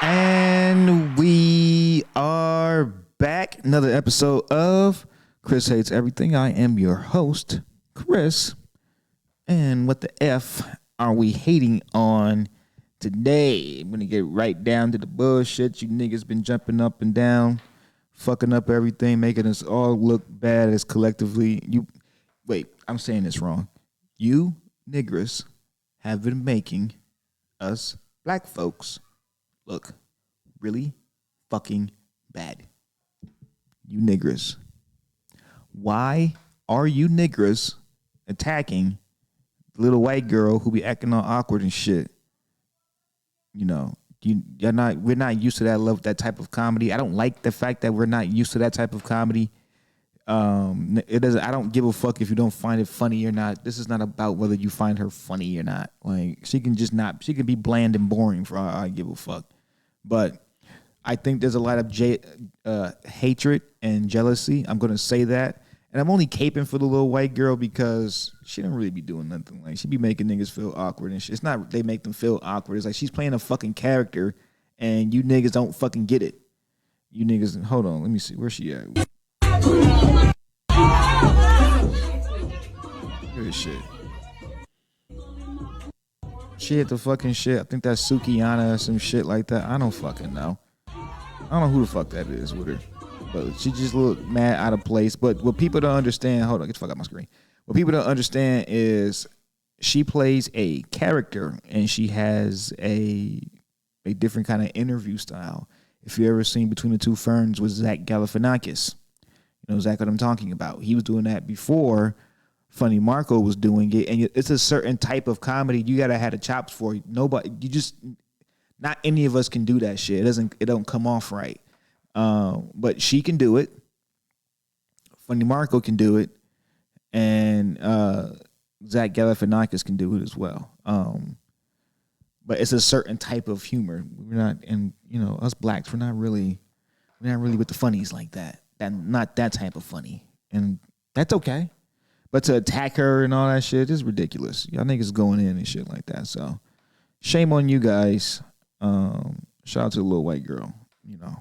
And we are back. Another episode of Chris Hates Everything. I am your host, Chris. And what the F are we hating on today? I'm going to get right down to the bullshit. You niggas been jumping up and down, fucking up everything, making us all look bad as collectively. I'm saying this wrong. You niggers have been making us black folks look really fucking bad. You niggers. Why are you niggers attacking the little white girl who be acting all awkward and shit? You know, we're not used to that level, that type of comedy. I don't like the fact that we're not used to that type of comedy. I don't give a fuck if you don't find it funny or not. This is not about whether you find her funny or not. Like, she can be bland and boring for all I give a fuck. But I think there's a lot of hatred and jealousy. I'm going to say that. And I'm only caping for the little white girl because she don't really be doing nothing. Like, she be making niggas feel awkward and shit. It's not they make them feel awkward. It's like she's playing a fucking character and you niggas don't fucking get it. You niggas, hold on, let me see. Where's she at? Look at this shit. She hit the fucking shit. I think that's Sukiyana or some shit like that. I don't fucking know. I don't know who the fuck that is with her. But she just looked mad out of place. But what people don't understand, hold on, get the fuck out my screen. What people don't understand is she plays a character and she has a different kind of interview style. If you ever seen Between the Two Ferns with Zach Galifianakis, you know exactly what I'm talking about. He was doing that before Funny Marco was doing it, and it's a certain type of comedy you gotta have the chops for. Not any of us can do that shit. It don't come off right. But she can do it. Funny Marco can do it, and Zach Galifianakis can do it as well. But it's a certain type of humor. We're not, and you know, us blacks, we're not really with the funnies like that. Not that type of funny, and that's okay. But to attack her and all that shit is ridiculous. Y'all niggas going in and shit like that. So shame on you guys. Shout out to the little white girl. You know,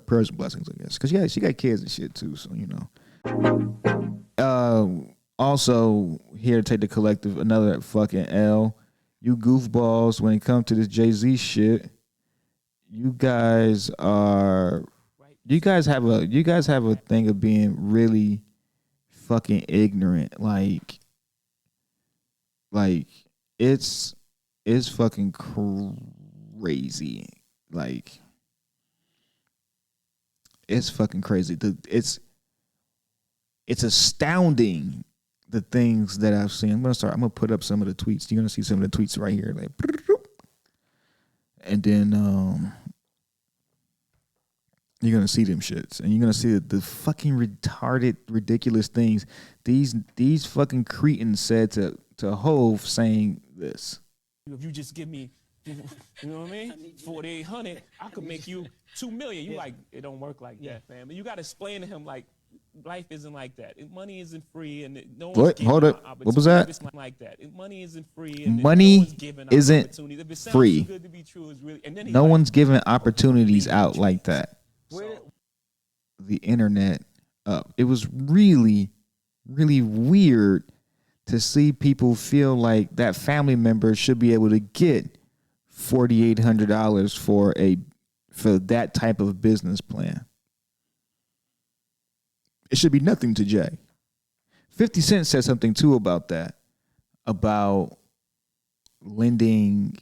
prayers and blessings, I guess, because she got kids and shit too. So you know. Also here to take the collective another fucking L. You goofballs, when it comes to this Jay-Z shit, you guys have a thing of being really fucking ignorant. Like it's fucking crazy. Like, it's fucking crazy. It's astounding the things that I've seen. I'm gonna put up some of the tweets. You're gonna see some of the tweets right here. Like, and then you're gonna see them shits, and you're gonna see the fucking retarded, ridiculous things these fucking cretins said to Hove, saying this. If you just give me, you know what I mean, 4,800, I could make you 2 million. You like, it don't work like that, man. But you gotta explain to him, like, life isn't like that. Money isn't free, and no one's giving hold up. What was that? It's not like that. Money isn't free, and money no one's giving isn't if it sounds free. too good to be true, it's really, and then no one's giving opportunities out like that. So, the internet up. It was really, really weird to see people feel like that family member should be able to get $4,800 for that type of business plan. It should be nothing to Jay. 50 Cent said something too about that, about lending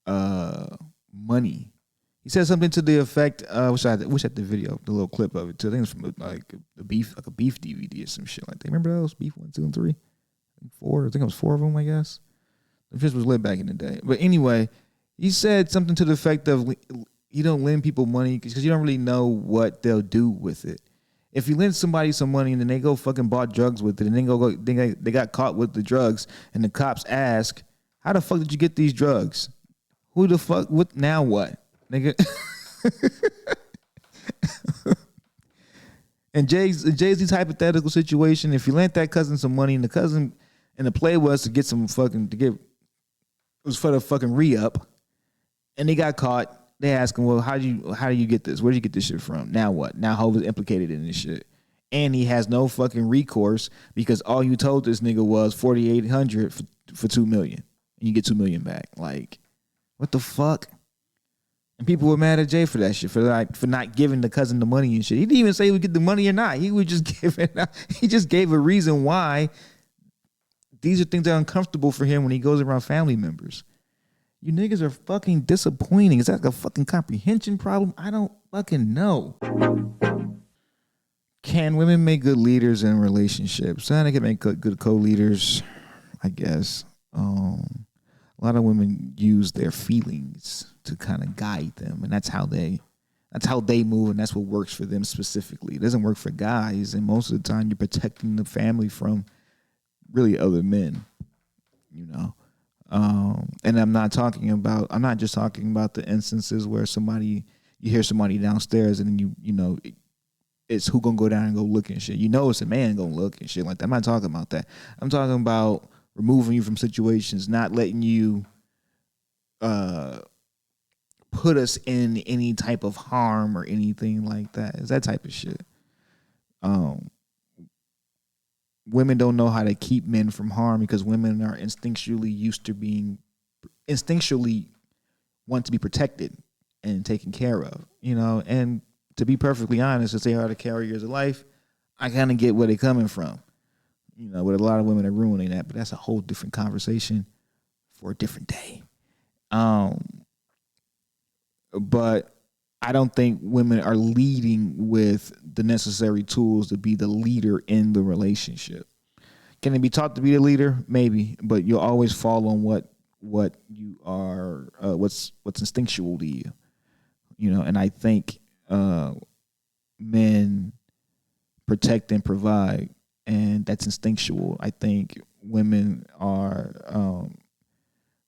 money. He said something to the effect. Wish I had the video, the little clip of it too. I think it's from like a beef DVD or some shit like that. Remember those Beef 1, 2, and 3, 4? I think it was 4 of them. I guess the fish was lit back in the day. But anyway, he said something to the effect of, you don't lend people money because you don't really know what they'll do with it. If you lend somebody some money and then they go fucking bought drugs with it and then they got caught with the drugs and the cops ask, how the fuck did you get these drugs? Who the fuck? What now? What, nigga? And Jay-Z's hypothetical situation, if you lent that cousin some money and the play was to get some fucking, it was for the fucking re-up, and they got caught they ask him, well, how do you get this? Where do you get this shit from? Now what? Now Hov is implicated in this shit. And he has no fucking recourse because all you told this nigga was $4,800 for $2 million. And you get $2 million back. Like, what the fuck? And people were mad at Jay for that shit, for not giving the cousin the money and shit. He didn't even say he would get the money or not. He would just give it out. He just gave a reason why these are things that are uncomfortable for him when he goes around family members. You niggas are fucking disappointing. Is that like a fucking comprehension problem? I don't fucking know. Can women make good leaders in relationships? They can make good co-leaders, I guess. A lot of women use their feelings to kind of guide them, and that's how they move, and that's what works for them specifically. It doesn't work for guys, and most of the time you're protecting the family from really other men, you know. And I'm not just talking about the instances where you hear somebody downstairs and you know it's who gonna go down and go look and shit. You know it's a man gonna look and shit like that. I'm not talking about that. I'm talking about removing you from situations, not letting you put us in any type of harm or anything like that. It's that type of shit. Women don't know how to keep men from harm because women are instinctually want to be protected and taken care of, you know. And to be perfectly honest, as they are the carriers of life, I kind of get where they're coming from. You know, but a lot of women are ruining that, but that's a whole different conversation for a different day. But I don't think women are leading with the necessary tools to be the leader in the relationship. Can it be taught to be the leader? Maybe, but you'll always fall on what you are, what's instinctual to you. You know, and I think men protect and provide, and that's instinctual. I think women are,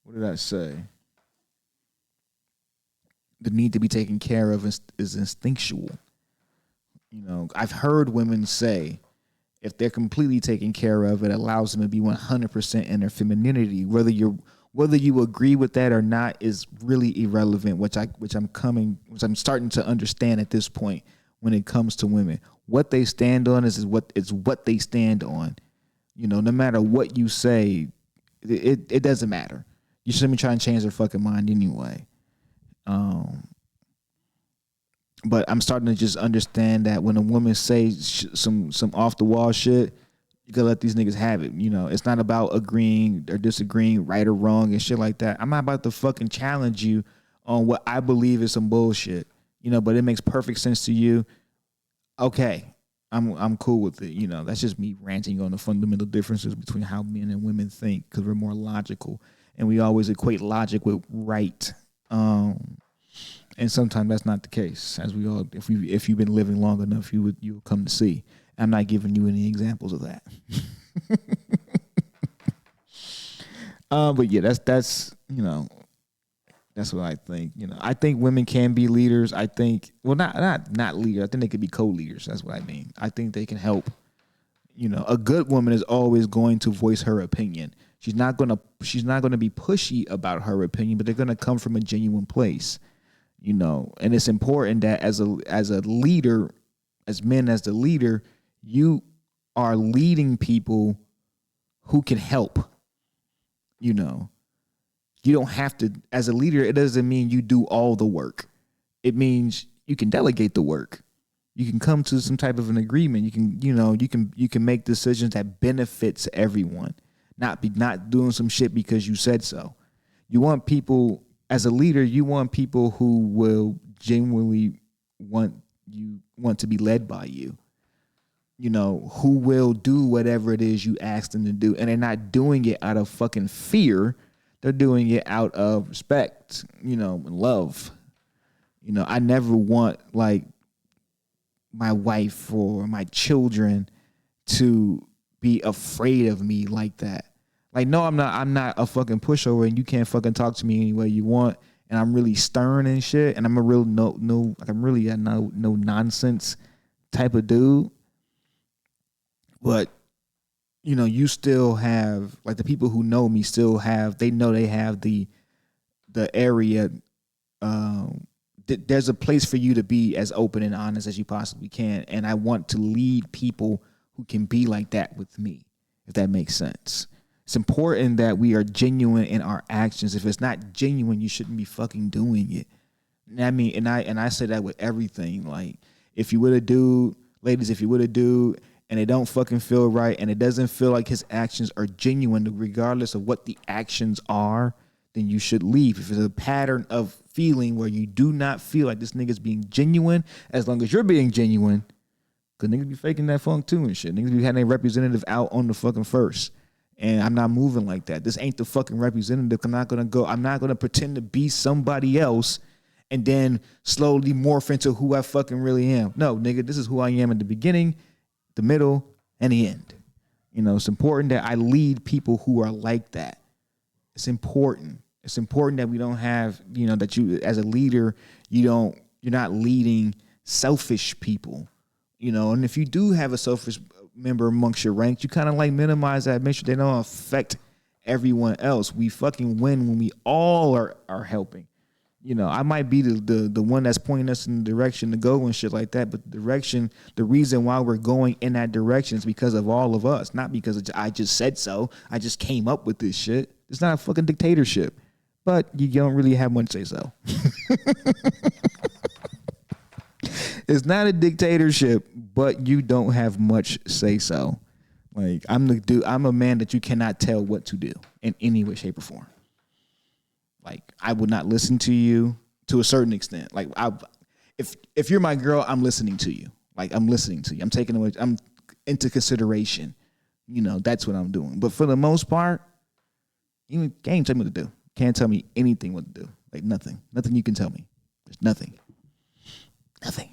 what did I say? The need to be taken care of is instinctual. You know, I've heard women say if they're completely taken care of, it allows them to be 100% in their femininity. Whether you agree with that or not is really irrelevant, which I'm starting to understand at this point when it comes to women. What they stand on is what they stand on. You know, no matter what you say, it doesn't matter. You shouldn't be trying to change their fucking mind anyway. But I'm starting to just understand that when a woman says some off the wall shit, you gotta let these niggas have it. You know, it's not about agreeing or disagreeing, right or wrong and shit like that. I'm not about to fucking challenge you on what I believe is some bullshit. You know, but it makes perfect sense to you. Okay, I'm cool with it. You know, that's just me ranting on the fundamental differences between how men and women think because we're more logical and we always equate logic with right. And sometimes that's not the case. As we all, if you've been living long enough, you'll come to see. I'm not giving you any examples of that. But yeah, that's you know, that's what I think. You know, I think women can be leaders. I think, well, not leaders. I think they could be co-leaders. That's what I mean. I think they can help. You know, a good woman is always going to voice her opinion. She's not gonna be pushy about her opinion, but they're gonna come from a genuine place. You know, and it's important that as a leader, as men, as the leader, you are leading people who can help. You know, you don't have to, as a leader, it doesn't mean you do all the work. It means you can delegate the work. You can come to some type of an agreement. You can make decisions that benefits everyone. Not doing some shit because you said so. You want people, as a leader, you want people who will genuinely want to be led by you. You know, who will do whatever it is you ask them to do. And they're not doing it out of fucking fear. They're doing it out of respect, you know, and love. You know, I never want like my wife or my children to be afraid of me like that. Like, no, I'm not a fucking pushover and you can't fucking talk to me any way you want. And I'm really stern and shit. And I'm a real no nonsense type of dude. But, you know, you still have, like, the people who know me still have, they know they have the area there's a place for you to be as open and honest as you possibly can. And I want to lead people who can be like that with me, if that makes sense. It's important that we are genuine in our actions. If it's not genuine, you shouldn't be fucking doing it. I mean, and I say that with everything. Like, if you with a dude, ladies, if you with a dude and it don't fucking feel right and it doesn't feel like his actions are genuine, regardless of what the actions are, then you should leave. If it's a pattern of feeling where you do not feel like this nigga's being genuine, as long as you're being genuine, because niggas be faking that funk too and shit. Niggas be having a representative out on the fucking first. And I'm not moving like that. This ain't the fucking representative. I'm not gonna pretend to be somebody else and then slowly morph into who I fucking really am. No, nigga, this is who I am in the beginning, the middle, and the end. You know, it's important that I lead people who are like that. It's important. It's important that we don't have, you know, that you as a leader, you're not leading selfish people, you know. And if you do have a selfish member amongst your ranks, you kind of like minimize that, make sure they don't affect everyone else. We fucking win when we all are helping. You know, I might be the one that's pointing us in the direction to go and shit like that, but the reason why we're going in that direction is because of all of us, not because I just said so. I just came up with this shit. It's not a fucking dictatorship, but you don't really have much say so. It's not a dictatorship, but you don't have much say so. Like, I'm a man that you cannot tell what to do in any way, shape, or form. Like, I would not listen to you to a certain extent. Like, if you're my girl, I'm listening to you. Like, I'm listening to you. I'm into consideration. You know, that's what I'm doing. But for the most part, you can't tell me what to do. Can't tell me anything what to do. Like, nothing. Nothing you can tell me. There's nothing. Nothing.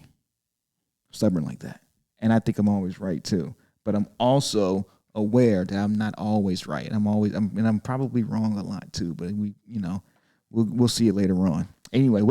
Stubborn like that. And I think I'm always right too. But I'm also aware that I'm not always right. I'm probably wrong a lot too. But we'll see it later on. Anyway.